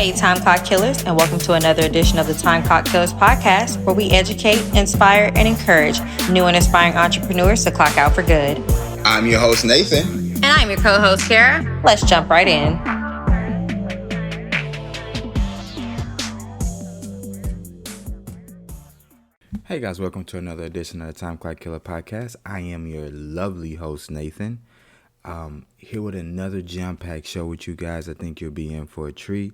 Hey, Time Clock Killers, and welcome to another edition of the Time Clock Killers podcast, where we educate, inspire, and encourage new and aspiring entrepreneurs to clock out for good. I'm your host, Nathan. And I'm your co-host, Kara. Let's jump right in. Hey guys, welcome to another edition of the Time Clock Killer podcast. I am your lovely host, Nathan. Here with another jam-packed show with you guys. I think you'll be in for a treat.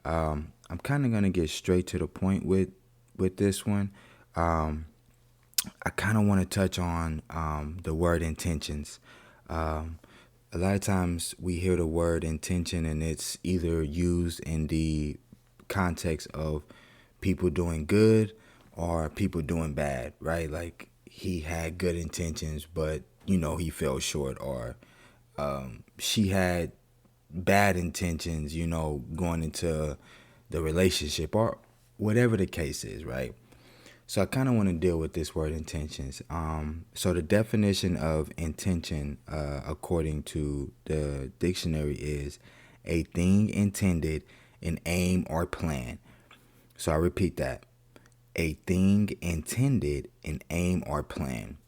I'm kind of going to get straight to the point with this one. I kind of want to touch on the word intentions. A lot of times we hear the word intention and it's either used in the context of people doing good or people doing bad, right? Like he had good intentions, but he fell short, or she had bad intentions, going into the relationship, or whatever the case is, right? So I kind of want to deal with this word intentions. So the definition of intention, according to the dictionary, is a thing intended, an aim or plan. So I repeat that. A thing intended, an aim or plan.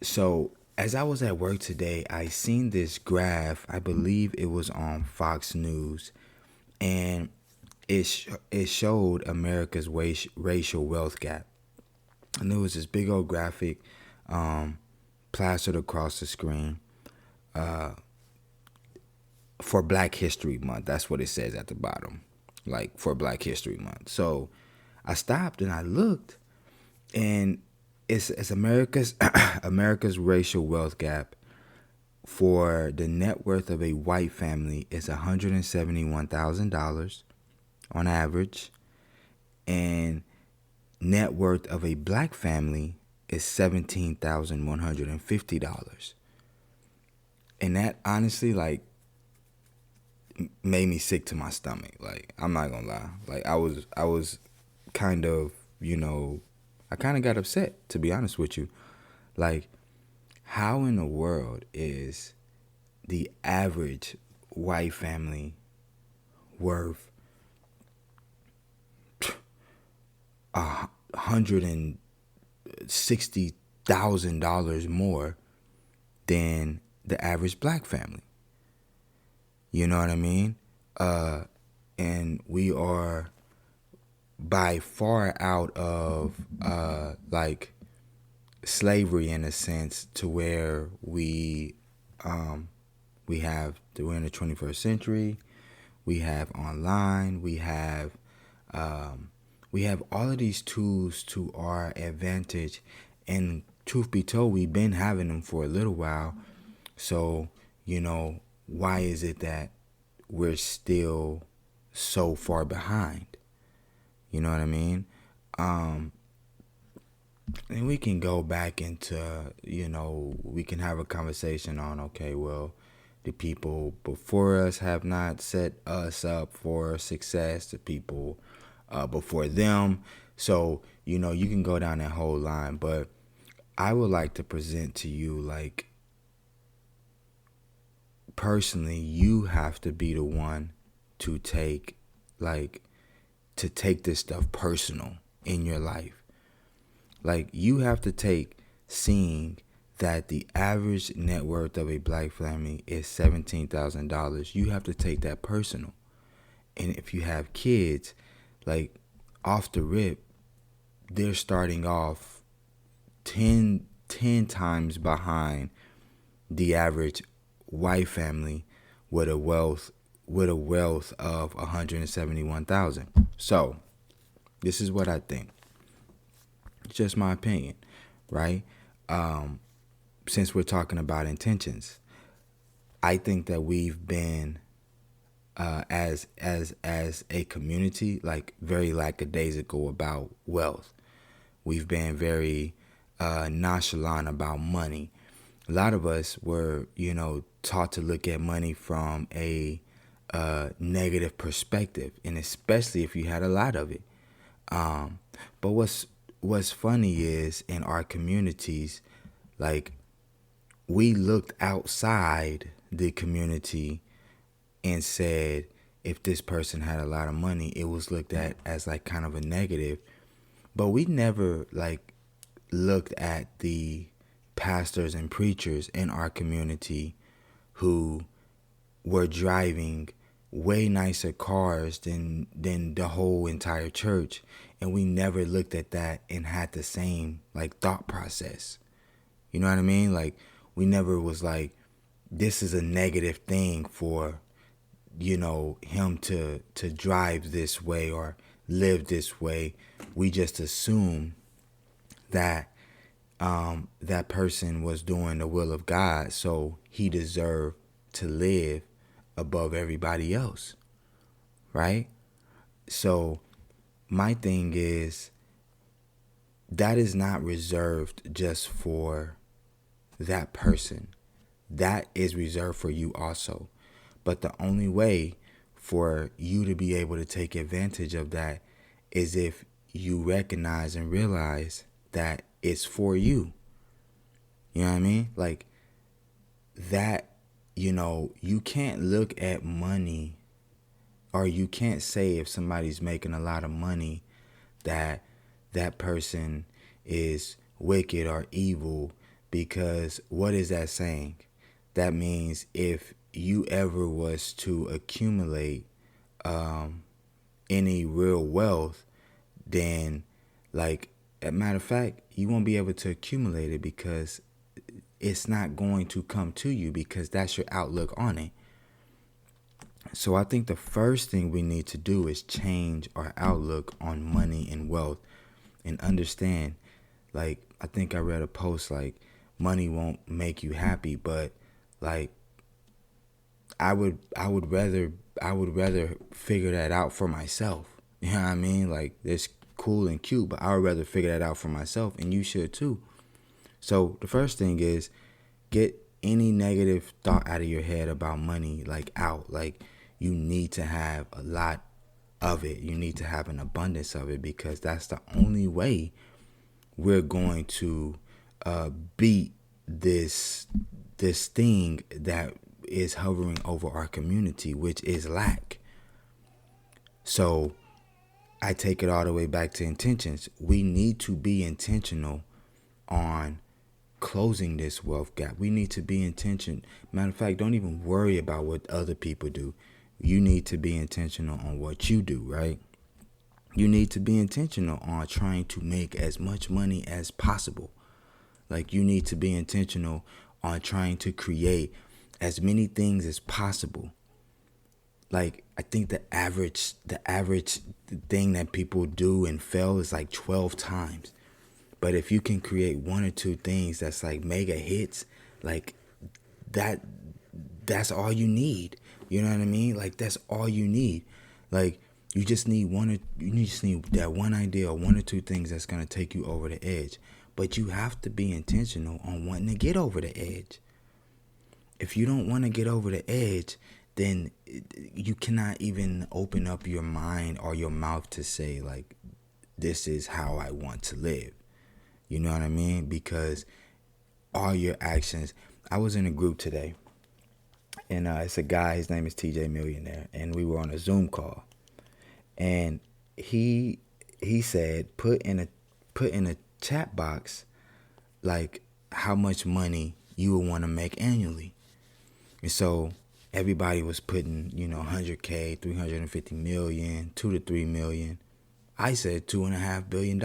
So as I was at work today, I seen this graph. I believe it was on Fox News, and it showed America's racial wealth gap. And there was this big old graphic plastered across the screen for Black History Month. That's what it says at the bottom, like for Black History Month. So I stopped and I looked, and it's America's America's racial wealth gap for the net worth of a white family is $171,000 on average, and net worth of a black family is $17,150. And that honestly, like, made me sick to my stomach. Like, I'm not gonna lie. Like, I was kind of, I kind of got upset, to be honest with you. Like, how in the world is the average white family worth $160,000 more than the average black family? You know what I mean? And we are by far out of like slavery, in a sense, to where we're in the 21st century. We have online. We have all of these tools to our advantage, and truth be told, we've been having them for a little while. So why is it that we're still so far behind? You know what I mean? And we can go back into, we can have a conversation on, okay, well, the people before us have not set us up for success, the people before them. So, you can go down that whole line. But I would like to present to you, like, personally, you have to be the one to take this stuff personal in your life. Like, you have to take seeing that the average net worth of a black family is $17,000. You have to take that personal. And if you have kids, like, off the rip, they're starting off 10 times behind the average white family with a wealth of $171,000. So this is what I think. It's just my opinion, right? Since we're talking about intentions, I think that we've been as a community, like, very lackadaisical about wealth. We've been very nonchalant about money. A lot of us were, taught to look at money from a negative perspective, and especially if you had a lot of it. But what's funny is, in our communities, like, we looked outside the community and said, if this person had a lot of money, it was looked at as like kind of a negative. But we never like looked at the pastors and preachers in our community who were driving way nicer cars than the whole entire church, and we never looked at that and had the same like thought process. You know what I mean? Like, we never was like, this is a negative thing for, you know, him to drive this way or live this way. We just assume that that person was doing the will of God, so he deserved to live above everybody else, right? So my thing is, that is not reserved just for that person. That is reserved for you also. But the only way for you to be able to take advantage of that is if you recognize and realize that it's for you. You know what I mean? Like that, you know, you can't look at money, or you can't say if somebody's making a lot of money that that person is wicked or evil, because what is that saying? That means if you ever was to accumulate any real wealth, then, like, as a matter of fact, you won't be able to accumulate it because it's not going to come to you, because that's your outlook on it. So I think the first thing we need to do is change our outlook on money and wealth, and understand, like, I think I read a post like, money won't make you happy, but like, I would rather figure that out for myself. You know what I mean? Like, it's cool and cute, but I would rather figure that out for myself, and you should too. So the first thing is, get any negative thought out of your head about money, like, out. Like, you need to have a lot of it. You need to have an abundance of it, because that's the only way we're going to beat this thing that is hovering over our community, which is lack. So I take it all the way back to intentions. We need to be intentional on closing this wealth gap. We need to be intentional. Matter of fact, don't even worry about what other people do. You need to be intentional on what you do, right? You need to be intentional on trying to make as much money as possible. Like, you need to be intentional on trying to create as many things as possible. Like, I think the average thing that people do and fail is like 12 times. But if you can create one or two things that's like mega hits, like that's all you need. You know what I mean? Like, that's all you need. Like, you just need that one idea or one or two things that's going to take you over the edge. But you have to be intentional on wanting to get over the edge. If you don't want to get over the edge, then you cannot even open up your mind or your mouth to say, like, this is how I want to live. You know what I mean? Because all your actions. I was in a group today, and it's a guy, his name is TJ Millionaire, and we were on a Zoom call. And he said, put in a chat box, like, how much money you would want to make annually. And so everybody was putting, 100K, 350 million, 2 to 3 million. I said $2.5 billion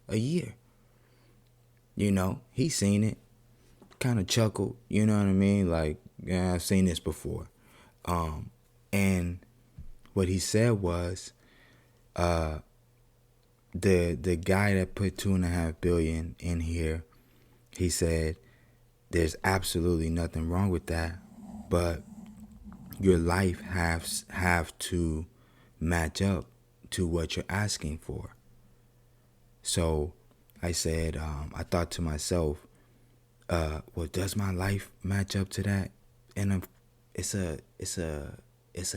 a year. He seen it, kind of chuckled, you know what I mean? Like, yeah, I've seen this before. And what he said was, the guy that put $2.5 billion in here, he said, there's absolutely nothing wrong with that, but your life have to match up to what you're asking for. So I said, I thought to myself, well, does my life match up to that? And it's a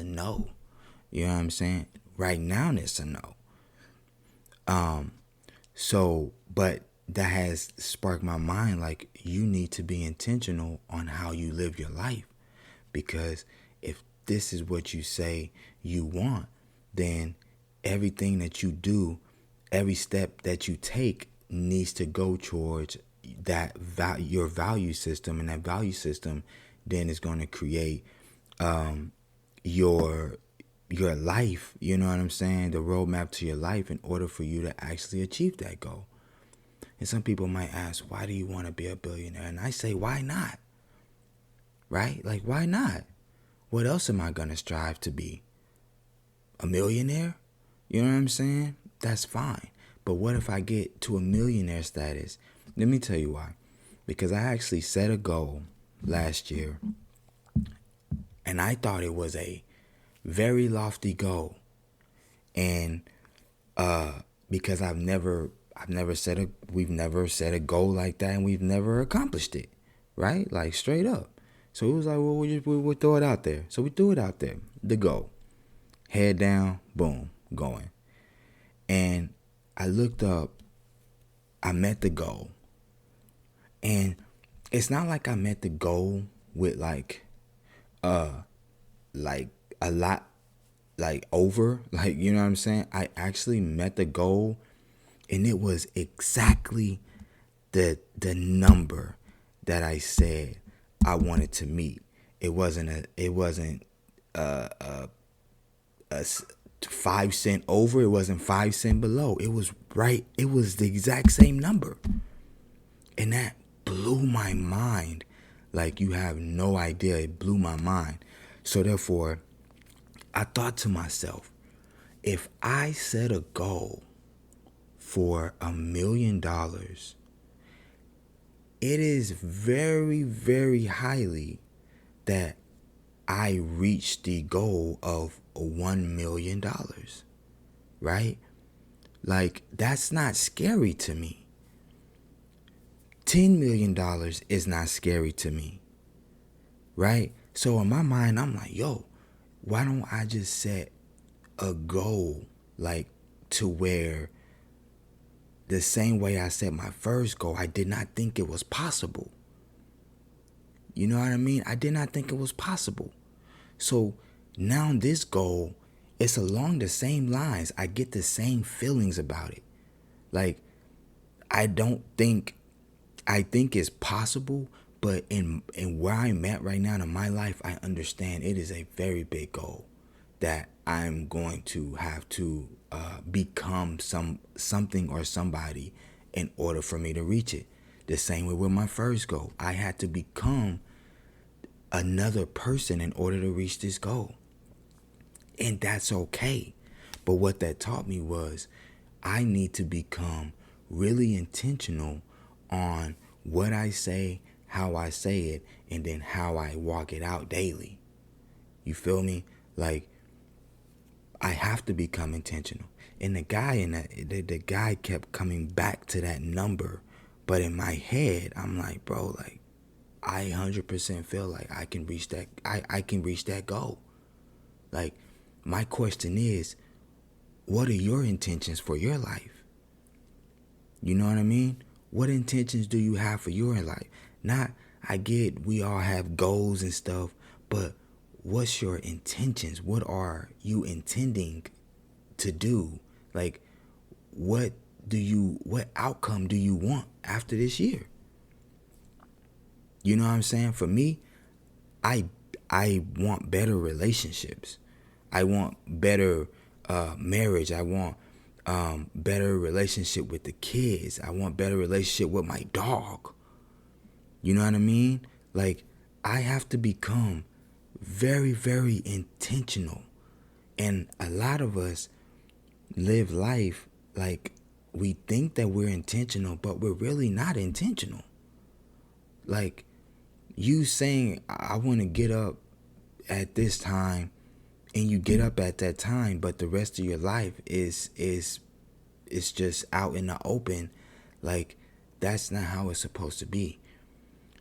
no. You know what I'm saying? Right now, it's a no. So, but that has sparked my mind. Like, you need to be intentional on how you live your life, because if this is what you say you want, then everything that you do, every step that you take needs to go towards that your value system, and that value system then is going to create your life. You know what I'm saying? The roadmap to your life in order for you to actually achieve that goal. And some people might ask, why do you want to be a billionaire? And I say, why not? Right? Like, why not? What else am I going to strive to be? A millionaire? You know what I'm saying? That's fine. But what if I get to a millionaire status? Let me tell you why. Because I actually set a goal last year, and I thought it was a very lofty goal. And because we've never set a goal like that, and we've never accomplished it, right? Like, straight up. So it was like, well, we'll throw it out there. So we threw it out there. The goal. Head down, boom, going. And I looked up, I met the goal. And it's not like I met the goal with like a lot, like over, like, you know what I'm saying? I actually met the goal, and it was exactly the number that I said I wanted to meet. It wasn't a 5 cent over. It wasn't 5 cent below. It was right. It was the exact same number. And that blew my mind. Like, you have no idea. It blew my mind. So therefore, I thought to myself, if I set a goal for $1 million, it is very, very highly that I reach the goal of $1 million, right? Like, that's not scary to me. $10 million is not scary to me, right? So in my mind, I'm like, yo, why don't I just set a goal, like, to where the same way I set my first goal, I did not think it was possible. You know what I mean? I did not think it was possible. So now this goal, it's along the same lines. I get the same feelings about it. Like, I think it's possible, but in where I'm at right now in my life, I understand it is a very big goal that I'm going to have to become something or somebody in order for me to reach it. The same way with my first goal. I had to become another person in order to reach this goal. And that's okay. But what that taught me was I need to become really intentional on what I say, how I say it, and then how I walk it out daily. You feel me? Like, I have to become intentional. And the guy kept coming back to that number. But in my head, I'm like, bro, like, I 100% feel like I can reach that. I can reach that goal. Like, my question is, what are your intentions for your life? You know what I mean? What intentions do you have for your life? Not, I get we all have goals and stuff, but what's your intentions? What are you intending to do? Like, what outcome do you want after this year? You know what I'm saying? For me, I want better relationships. I want better marriage. I want better relationship with the kids. I want better relationship with my dog. You know what I mean? Like, I have to become very, very intentional. And a lot of us live life like we think that we're intentional, but we're really not intentional. Like, you saying, I want to get up at this time, and you get up at that time, but the rest of your life is just out in the open. Like, that's not how it's supposed to be.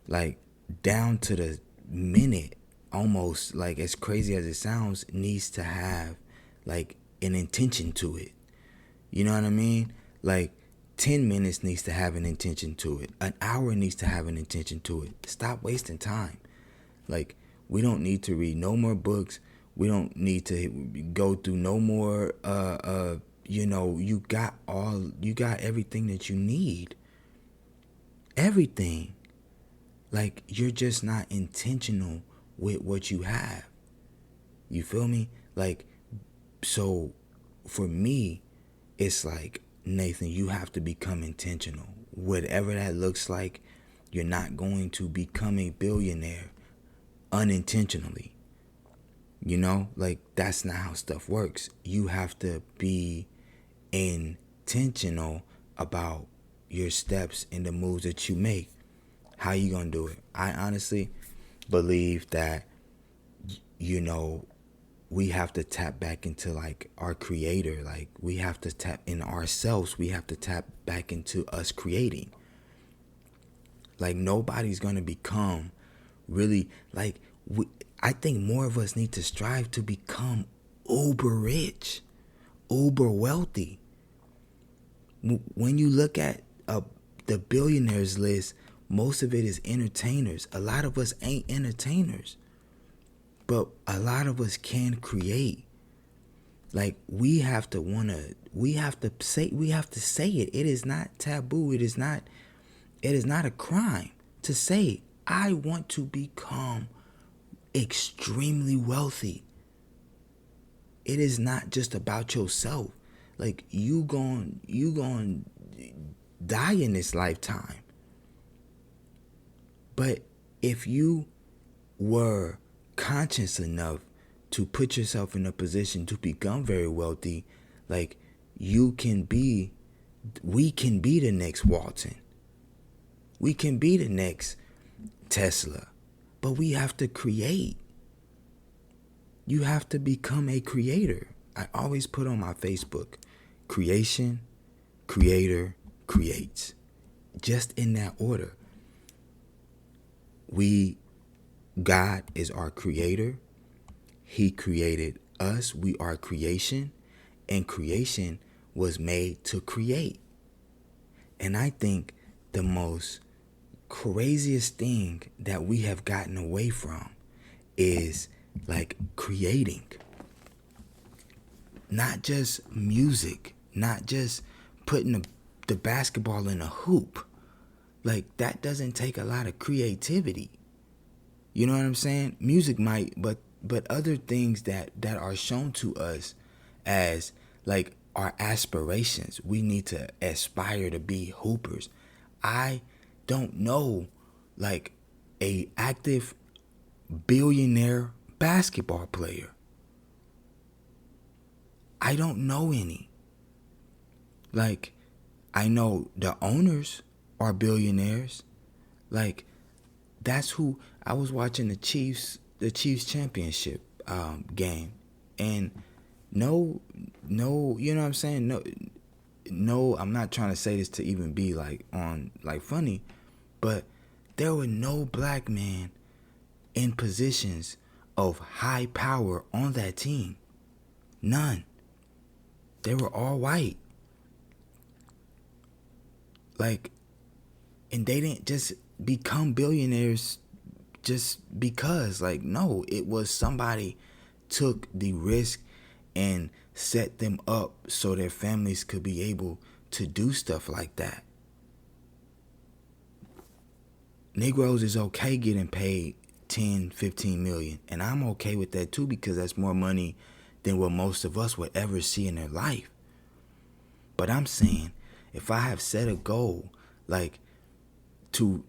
Like, down to the minute, almost, like, as crazy as it sounds, needs to have like an intention to it. You know what I mean? Like, 10 minutes needs to have an intention to it. An hour needs to have an intention to it. Stop wasting time. Like, we don't need to read no more books. We don't need to go through no more you got everything that you need. Everything. Like, you're just not intentional with what you have. You feel me? Like, so for me, it's like, Nathan, you have to become intentional. Whatever that looks like, you're not going to become a billionaire unintentionally. You know, like, that's not how stuff works. You have to be intentional about your steps and the moves that you make. How you gonna do it? I honestly believe that, we have to tap back into, like, our creator. Like, we have to tap in ourselves. We have to tap back into us creating. Like, nobody's gonna become really, like, I think more of us need to strive to become uber rich, uber wealthy. When you look at the billionaires list, most of it is entertainers. A lot of us ain't entertainers, but a lot of us can create. Like, we have to say it. It is not taboo. It is not a crime to say, I want to become extremely wealthy. It is not just about yourself. Like, you gon' die in this lifetime. But if you were conscious enough to put yourself in a position to become very wealthy, like, we can be the next Walton. We can be the next Tesla. But we have to create. You have to become a creator. I always put on my Facebook, creation, creator, creates. Just in that order. God is our creator. He created us. We are creation. And creation was made to create. And I think the most craziest thing that we have gotten away from is, like, creating. Not just music. Not just putting the basketball in a hoop. Like, that doesn't take a lot of creativity. You know what I'm saying? Music might, but other things that are shown to us as, like, our aspirations. We need to aspire to be hoopers. I don't know, like, a active billionaire basketball player. I don't know any. Like, I know the owners are billionaires. Like, that's who I was watching the Chiefs championship game, and no, you know what I'm saying? No, I'm not trying to say this to even be like on like funny, but there were no black men in positions of high power on that team. None. They were all white. Like, and they didn't just become billionaires just because. Like, no, it was somebody took the risk and set them up so their families could be able to do stuff like that. Negroes is okay getting paid 10, 15 million. And I'm okay with that too, because that's more money than what most of us would ever see in their life. But I'm saying, if I have set a goal, like, to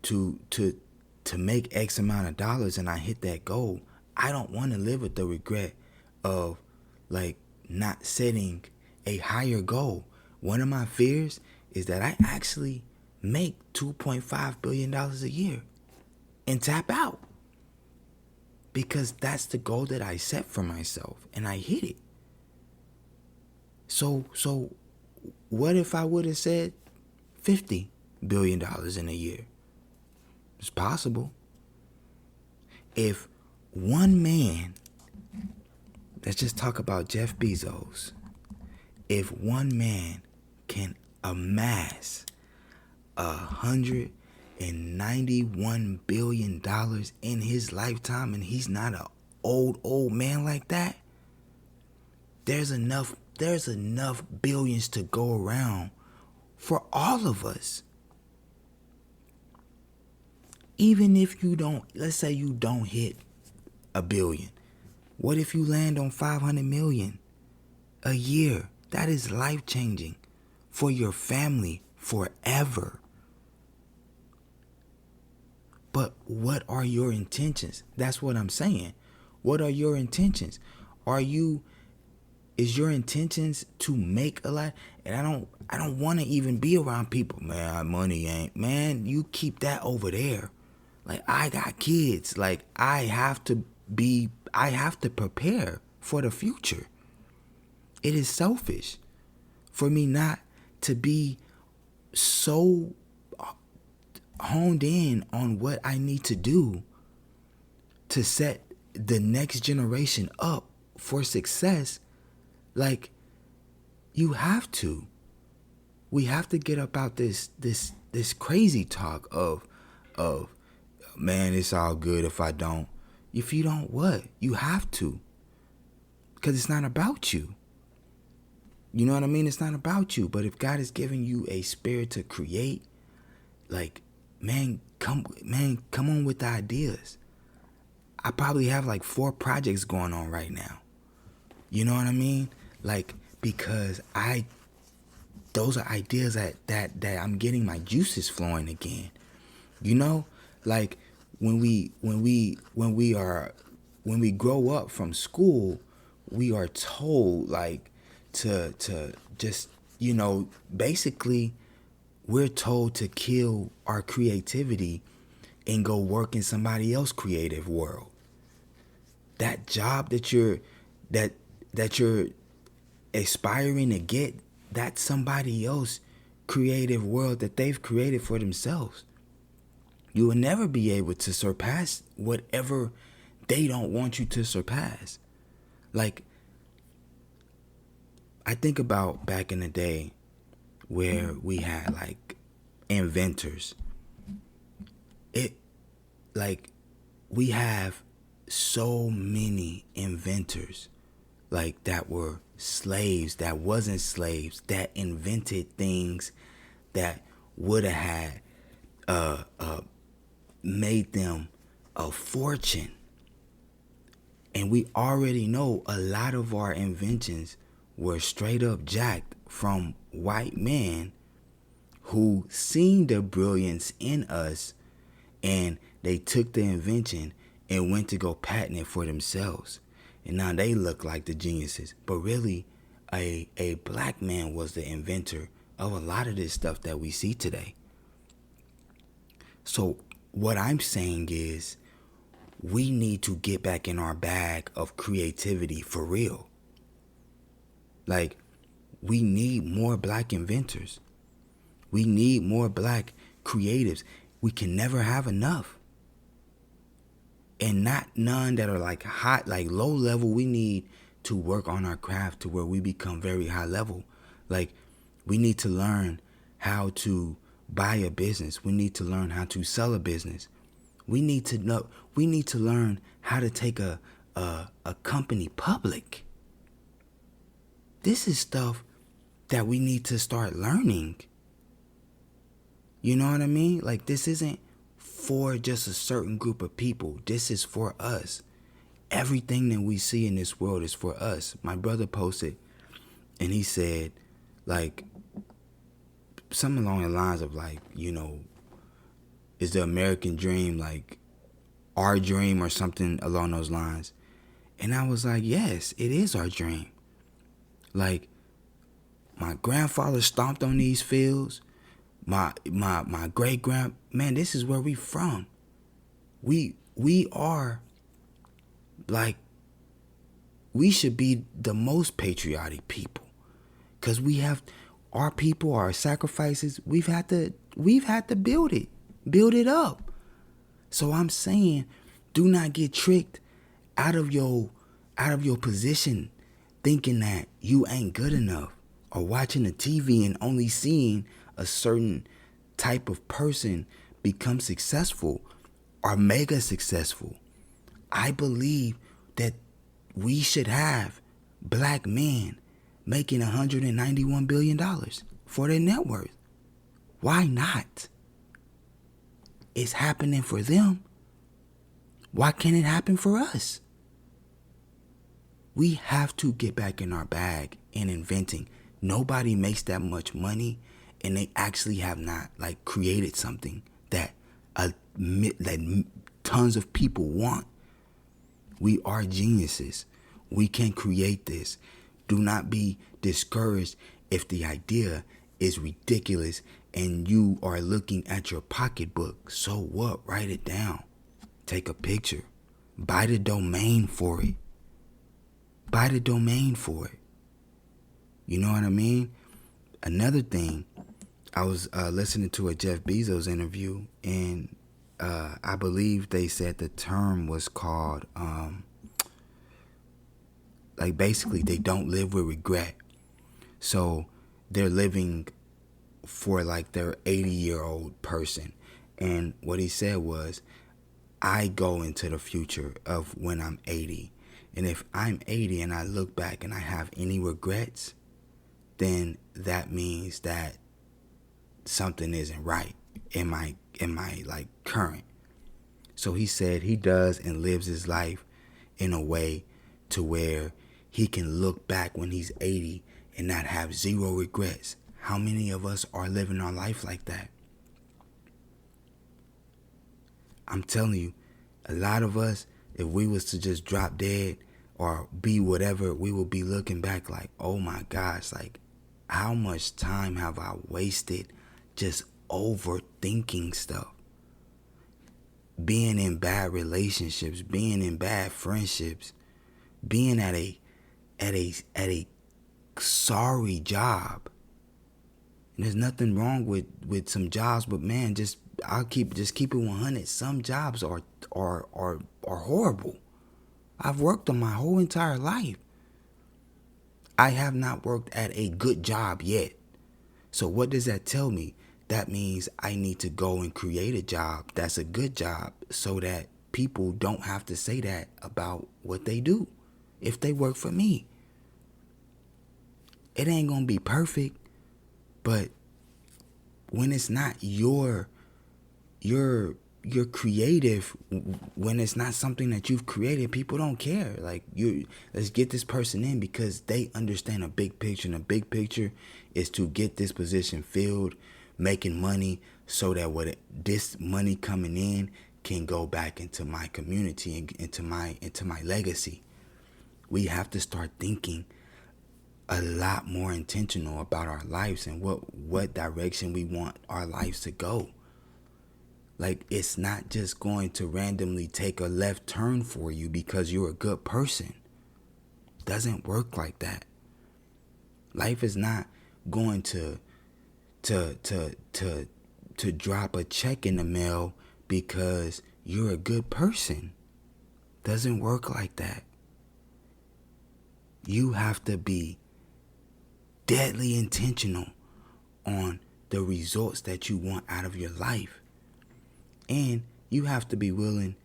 make X amount of dollars and I hit that goal, I don't want to live with the regret of, like, not setting a higher goal. One of my fears is that I actually make $2.5 billion a year and tap out, because that's the goal that I set for myself and I hit it. So what if I would have said $50 billion in a year? It's possible. If one man, let's just talk about Jeff Bezos. If one man can amass $191 billion in his lifetime, and he's not old man like that, there's enough billions to go around for all of us. Even if you don't, let's say you don't hit $1 billion. What if you land on 500 million a year? That is life-changing for your family forever. But what are your intentions? That's what I'm saying. What are your intentions? Is your intentions to make a lot? And I don't want to even be around people. Man, money ain't. Man, you keep that over there. Like, I got kids. Like, I have to prepare for the future. It is selfish for me not to be so honed in on what I need to do to set the next generation up for success. Like, you have to. We have to get up out this crazy talk of man, it's all good if I don't. If you don't, what? You have to. Because it's not about you. You know what I mean? It's not about you. But if God has given you a spirit to create, like, man, come on with the ideas. I probably have like 4 projects going on right now. You know what I mean? Like, because those are ideas that I'm getting my juices flowing again. You know, like when we grow up from school, we are told like to just, you know, basically we're told to kill our creativity and go work in somebody else's creative world. That job that you're aspiring to get, that's somebody else's creative world that they've created for themselves. You will never be able to surpass whatever they don't want you to surpass. Like, I think about back in the day where we had like inventors. We have so many inventors like that were slaves, that wasn't slaves, that invented things that would have had made them a fortune. And we already know a lot of our inventions were straight up jacked from white men who seen the brilliance in us, and they took the invention and went to go patent it for themselves. And now they look like the geniuses. But really, a black man was the inventor of a lot of this stuff that we see today. So what I'm saying is, we need to get back in our bag of creativity for real. Like, we need more black inventors. We need more black creatives. We can never have enough. And not none that are like hot, like low level. We need to work on our craft to where we become very high level. Like, we need to learn how to buy a business. We need to learn how to sell a business. We need to learn how to take a company public. This is stuff that we need to start learning. You know what I mean? Like, this isn't for just a certain group of people. This is for us. Everything that we see in this world is for us. My brother posted, and he said, like, something along the lines of, like, you know, is the American dream like our dream or something along those lines? And I was like, yes, it is our dream. Like, my grandfather stomped on these fields. My great man, this is where we from. We are like, we should be the most patriotic people, because we have our people, our sacrifices. We've had to build it up. So I'm saying, do not get tricked out of your position, thinking that you ain't good enough, or watching the TV and only seeing a certain type of person become successful or mega successful. I believe that we should have black men making $191 billion for their net worth. Why not? It's happening for them. Why can't it happen for us? We have to get back in our bag in inventing. Nobody makes that much money, and they actually have not created something that tons of people want. We are geniuses. We can create this. Do not be discouraged if the idea is ridiculous and you are looking at your pocketbook. So what? Write it down. Take a picture. Buy the domain for it. Buy the domain for it. You know what I mean? Another thing, I was listening to a Jeff Bezos interview, and I believe they said the term was called, basically they don't live with regret. So they're living for their 80-year-old person. And what he said was, I go into the future of when I'm 80. And if I'm 80 and I look back and I have any regrets, then that means that something isn't right in my current. So he said he does and lives his life in a way to where he can look back when he's 80 and not have zero regrets. How many of us are living our life like that? I'm telling you, a lot of us, if we was to just drop dead or be whatever, we will be looking back like, oh my gosh, how much time have I wasted just overthinking stuff? Being in bad relationships, being in bad friendships, being at a sorry job. And there's nothing wrong with some jobs, but man, keep it 100. Some jobs are horrible. I've worked on my whole entire life. I have not worked at a good job yet. So what does that tell me? That means I need to go and create a job that's a good job so that people don't have to say that about what they do if they work for me. It ain't gonna be perfect, but when it's not your creative, when it's not something that you've created, people don't care. Let's get this person in because they understand a big picture, and the big picture is to get this position filled, making money so that this money coming in can go back into my community and into my legacy. We have to start thinking a lot more intentional about our lives and what direction we want our lives to go. It's not just going to randomly take a left turn for you because you're a good person. Doesn't work like that. Life is not going to drop a check in the mail because you're a good person. Doesn't work like that. You have to be deadly intentional on the results that you want out of your life. And you have to be willing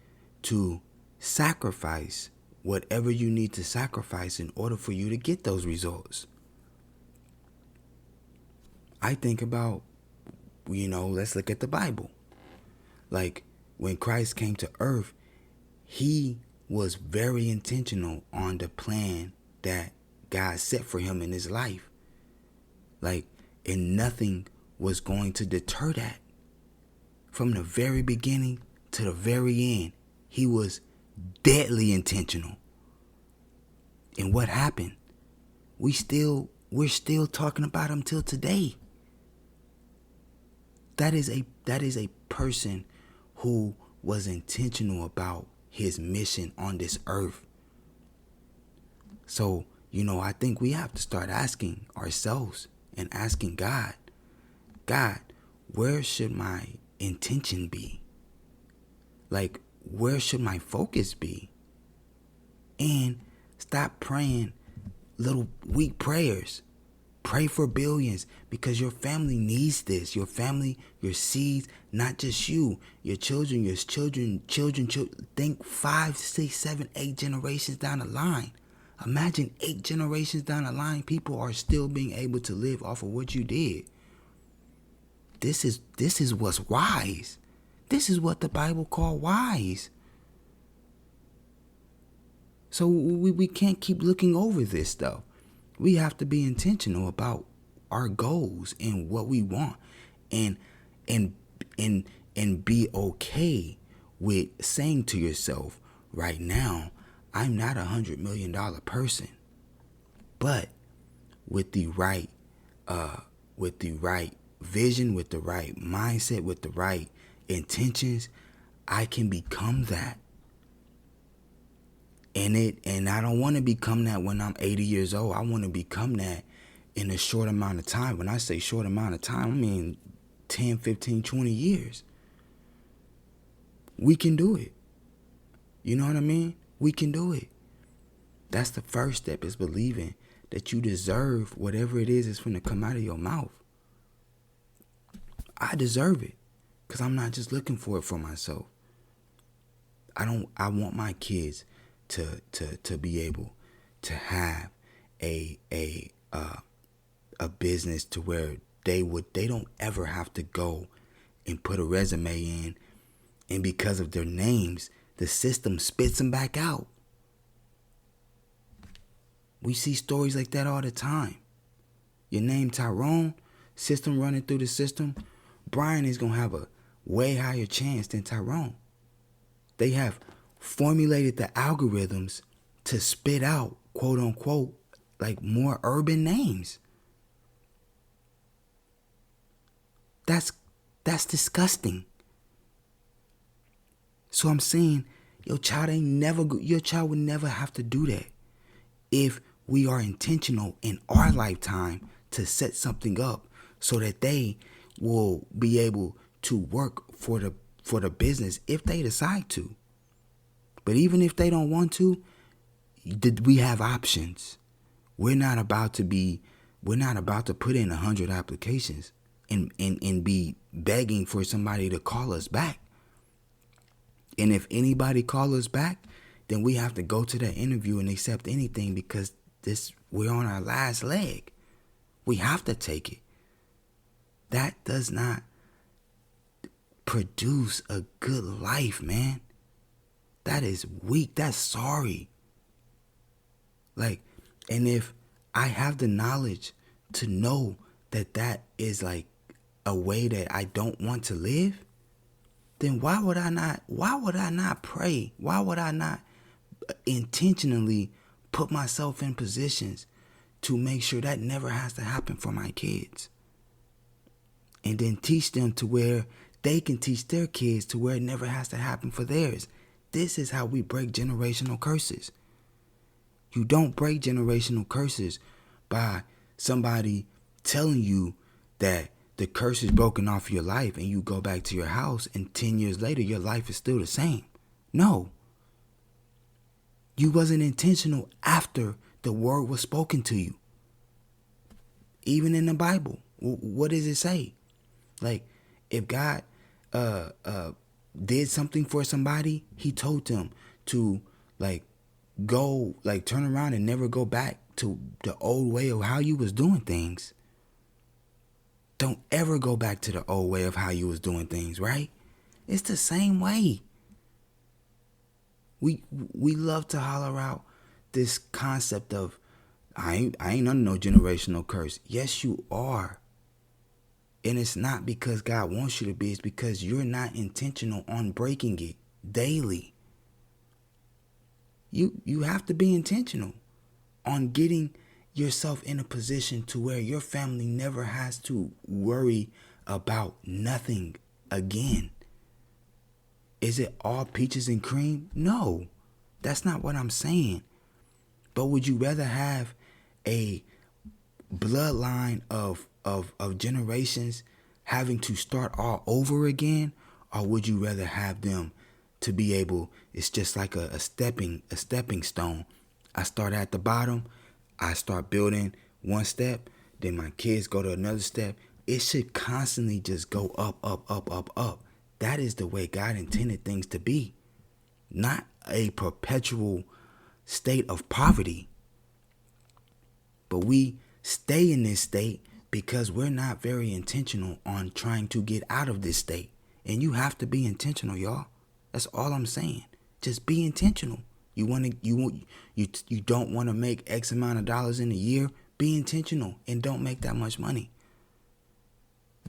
to sacrifice whatever you need to sacrifice in order for you to get those results. I think about, let's look at the Bible. When Christ came to earth, he was very intentional on the plan that God set for him in his life. And nothing was going to deter that. From the very beginning to the very end, he was deadly intentional. And what happened? We're still talking about him till today. That is a person who was intentional about his mission on this earth. So, I think we have to start asking ourselves and asking God, where should my intention be? Where should my focus be? And stop praying little weak prayers. Pray for billions because your family needs this. Your family, your seeds, not just you, your children, children. Think 5, 6, 7, 8 generations down the line. Imagine 8 generations down the line, people are still being able to live off of what you did. This is what's wise. This is what the Bible called wise. So we can't keep looking over this stuff. We have to be intentional about our goals and what we want, and be okay with saying to yourself, right now, I'm not $100 million person, but with the right vision, with the right mindset, with the right intentions, I can become that. And I don't want to become that when I'm 80 years old. I want to become that in a short amount of time. When I say short amount of time, I mean 10, 15, 20 years. We can do it. You know what I mean? We can do it. That's the first step, is believing that you deserve whatever it is that's going to come out of your mouth. I deserve it because I'm not just looking for it for myself. I want my kids to be able to have a business to where they don't ever have to go and put a resume in, and because of their names, the system spits them back out. We see stories like that all the time. Your name Tyrone, system running through the system, Brian is gonna have a way higher chance than Tyrone. They have formulated the algorithms to spit out, quote unquote, like more urban names. That's disgusting. So I'm saying your child would never have to do that if we are intentional in our lifetime to set something up so that they will be able to work for the business if they decide to. But even if they don't want to, we have options. We're not about to put in 100 applications and be begging for somebody to call us back. And if anybody calls us back, then we have to go to that interview and accept anything, because we're on our last leg. We have to take it. That does not produce a good life, man. That is weak. That's sorry. And if I have the knowledge to know that is like a way that I don't want to live, then why would I not pray? Why would I not intentionally put myself in positions to make sure that never has to happen for my kids? And then teach them to where they can teach their kids to where it never has to happen for theirs. This is how we break generational curses. You don't break generational curses by somebody telling you that the curse is broken off your life and you go back to your house and 10 years later your life is still the same. No. You wasn't intentional after the word was spoken to you. Even in the Bible, what does it say? Like, if God did something for somebody, he told them to turn around and never go back to the old way of how you was doing things. Don't ever go back to the old way of how you was doing things, right? It's the same way. We love to holler out this concept of, I ain't under no generational curse. Yes, you are. And it's not because God wants you to be. It's because you're not intentional on breaking it daily. You have to be intentional on getting yourself in a position to where your family never has to worry about nothing again. Is it all peaches and cream? No, that's not what I'm saying. But would you rather have a bloodline of generations having to start all over again, or would you rather have them to be able, it's just like a stepping stone. I start at the bottom, I start building one step, then my kids go to another step. It should constantly just go up, up, up, up, up. That is the way God intended things to be. Not a perpetual state of poverty. But we stay in this state because we're not very intentional on trying to get out of this state. And you have to be intentional, y'all. That's all I'm saying. Just be intentional. You don't want to make X amount of dollars in a year. Be intentional and don't make that much money.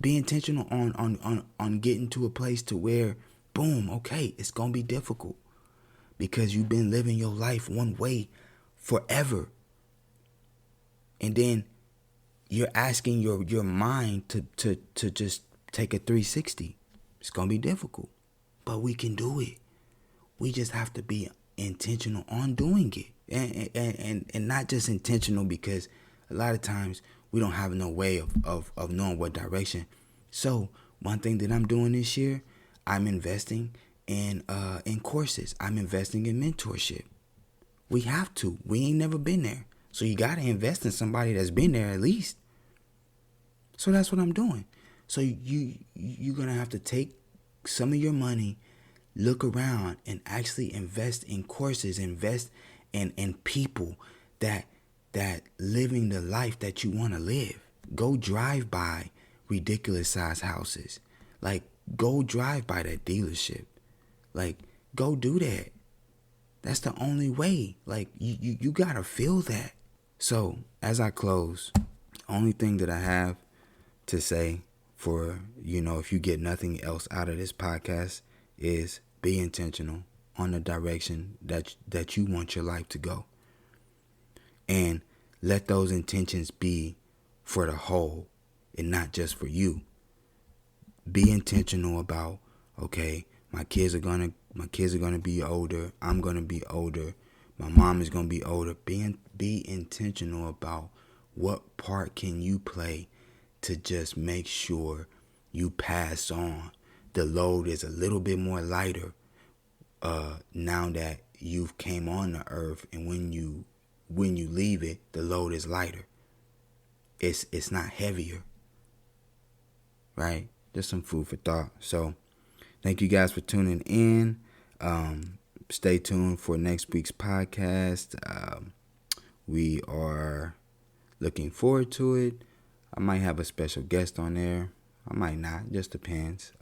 Be intentional on getting to a place to where, boom, okay, it's gonna be difficult because you've been living your life one way forever, and then you're asking your mind to just take a 360. It's gonna be difficult, but we can do it. We just have to be intentional on doing it, and not just intentional because a lot of times we don't have no way of knowing what direction. So one thing that I'm doing this year, I'm investing in courses. I'm investing in mentorship. We have to. We ain't never been there, so you gotta invest in somebody that's been there at least. So that's what I'm doing. So you're gonna have to take some of your money, look around, and actually invest in courses, invest in people that living the life that you want to live. Go drive by ridiculous size houses. Like, go drive by that dealership. Like, go do that. That's the only way. Like, you gotta feel that. So as I close, only thing that I have to say for, if you get nothing else out of this podcast, is be intentional on the direction that you want your life to go. And let those intentions be for the whole and not just for you. Be intentional about, okay, my kids are gonna be older. I'm gonna be older. My mom is gonna be older. Be intentional about what part can you play to just make sure you pass on. The load is a little bit more lighter now that you've came on the earth, and when you leave it, the load is lighter. It's not heavier, right? Just some food for thought. So thank you guys for tuning in. Stay tuned for next week's podcast. We are looking forward to it. I might have a special guest on there. I might not. Just depends.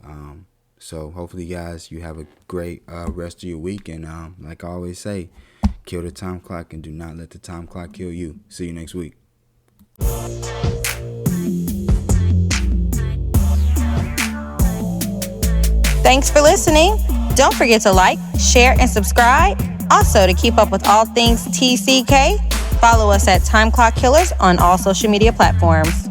So hopefully, guys, you have a great rest of your week. And like I always say, kill the time clock and do not let the time clock kill you. See you next week. Thanks for listening. Don't forget to like, share, and subscribe. Also, to keep up with all things TCK, follow us at Time Clock Killers on all social media platforms.